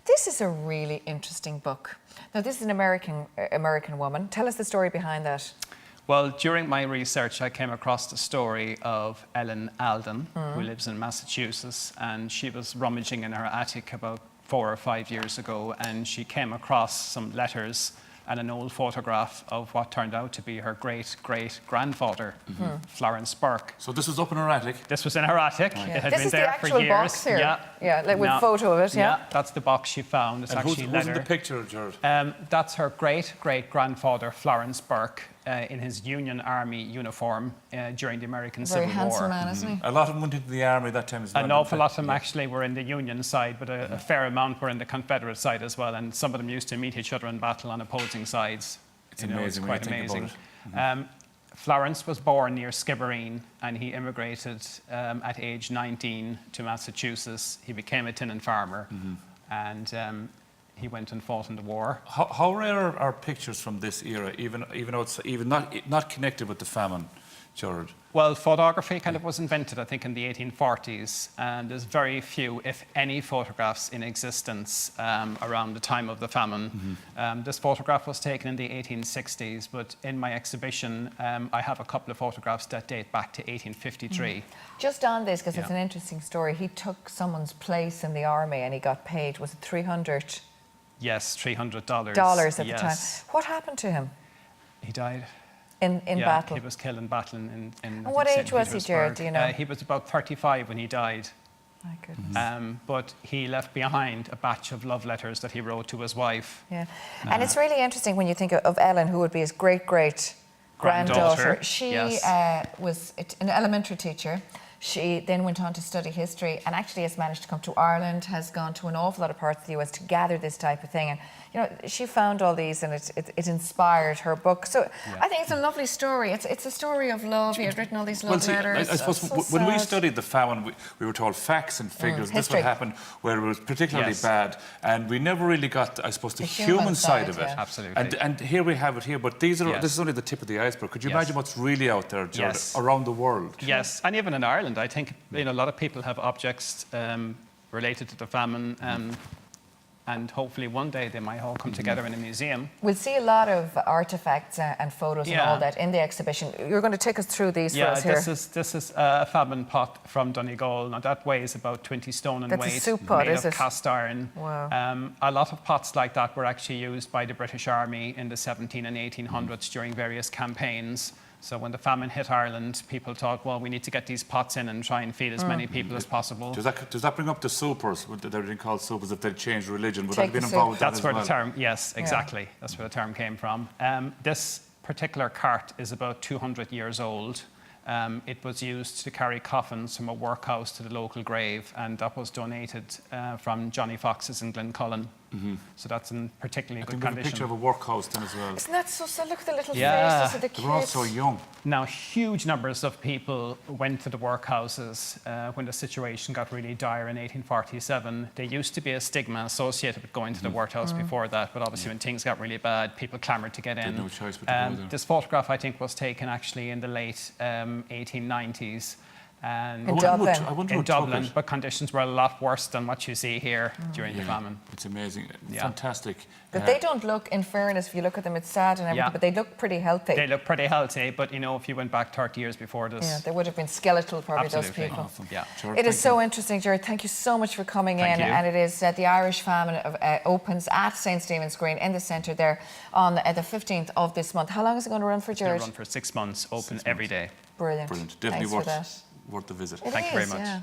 This is a really interesting book. Now, this is an American woman. Tell us the story behind that. Well, during my research, I came across the story of Ellen Alden, who lives in Massachusetts, and she was rummaging in her attic about 4 or 5 years ago, and she came across some letters and an old photograph of what turned out to be her great-great-grandfather, Florence Burke. So this was up in her attic? This was in her attic. Yeah. It had This been is there the actual for years. box here. Yeah, like with a photo of it, yeah. that's the box she found. It's And actually who's leather. in the picture, Gerard? That's her great-great-grandfather, Florence Burke, in his Union Army uniform during the American Civil War. Very handsome man, isn't he? A lot of them went into the army that time as well. An awful lot of them actually were in the Union side, but a fair amount were in the Confederate side as well, and some of them used to meet each other in battle on opposing sides. It's amazing. It's quite when you think amazing. about it. Florence was born near Skibbereen, and he immigrated at age 19 to Massachusetts. He became a tenant farmer, and he went and fought in the war. How rare are pictures from this era, even though it's not connected with the famine, Gerard? Well, photography kind of was invented, I think, in the 1840s, and there's very few, if any, photographs in existence around the time of the famine. This photograph was taken in the 1860s, but in my exhibition, I have a couple of photographs that date back to 1853. Just on this, because it's an interesting story, he took someone's place in the army and he got paid, was it $300? Yes, $300. Dollars at the time. What happened to him? He died. In battle? He was killed in battle in And what age was he, Gerard, do you know? He was about 35 when he died. My goodness. But he left behind a batch of love letters that he wrote to his wife. Yeah. And it's really interesting when you think of Ellen, who would be his great-great-granddaughter. She was an elementary teacher. She then went on to study history and actually has managed to come to Ireland, has gone to an awful lot of parts of the US to gather this type of thing. And, you know, she found all these and it inspired her book. So I think it's a lovely story. It's a story of love. He had written all these love letters. I suppose when we studied the famine, we were told facts and figures. This what happened where it was particularly bad. And we never really got, I suppose, the human side of it. Absolutely. And here we have it here. But this is only the tip of the iceberg. Could you imagine what's really out there, Gerard, around the world? Yes, and even in Ireland. I think a lot of people have objects related to the famine, and hopefully one day they might all come together in a museum. We'll see a lot of artifacts and photos and all that in the exhibition. You're going to take us through these for us here. This is a famine pot from Donegal. Now that weighs about 20 stone in weight. That's a soup pot, is it? Made of cast iron. Wow. A lot of pots like that were actually used by the British Army in the 17 and 1800s during various campaigns. So when the famine hit Ireland, people thought, well, we need to get these pots in and try and feed as many people as possible. Does that bring up the soupers? They're being called soupers if they changed religion. Would that have been involved? That's where the term, yes, exactly. That's where the term came from. This particular cart is about 200 years old. It was used to carry coffins from a workhouse to the local grave, and that was donated from Johnny Fox's in Glencullen. So that's in particularly good condition. A picture of a workhouse then as well. Isn't that so? Look at the little faces of the kids. They're all so young. Now, huge numbers of people went to the workhouses when the situation got really dire in 1847. There used to be a stigma associated with going to the workhouse before that, but obviously when things got really bad, people clamoured to get in. No choice but to go there. This photograph, I think, was taken actually in the late 1890s. And in Dublin. In Dublin, but conditions were a lot worse than what you see here during the famine. It's amazing, fantastic. But they don't look, in fairness, if you look at them, it's sad and everything, but they look pretty healthy. They look pretty healthy, but you know, if you went back 30 years before this... they would have been skeletal, probably, those people. Awesome. It is so interesting, Gerard. Thank you so much for coming in. And it is the Irish Famine opens at St. Stephen's Green in the centre there on the 15th of this month. How long is it going to run for, Gerard? It's going to run for 6 months, open every day. Brilliant. Definitely worth the visit. Thank you very much.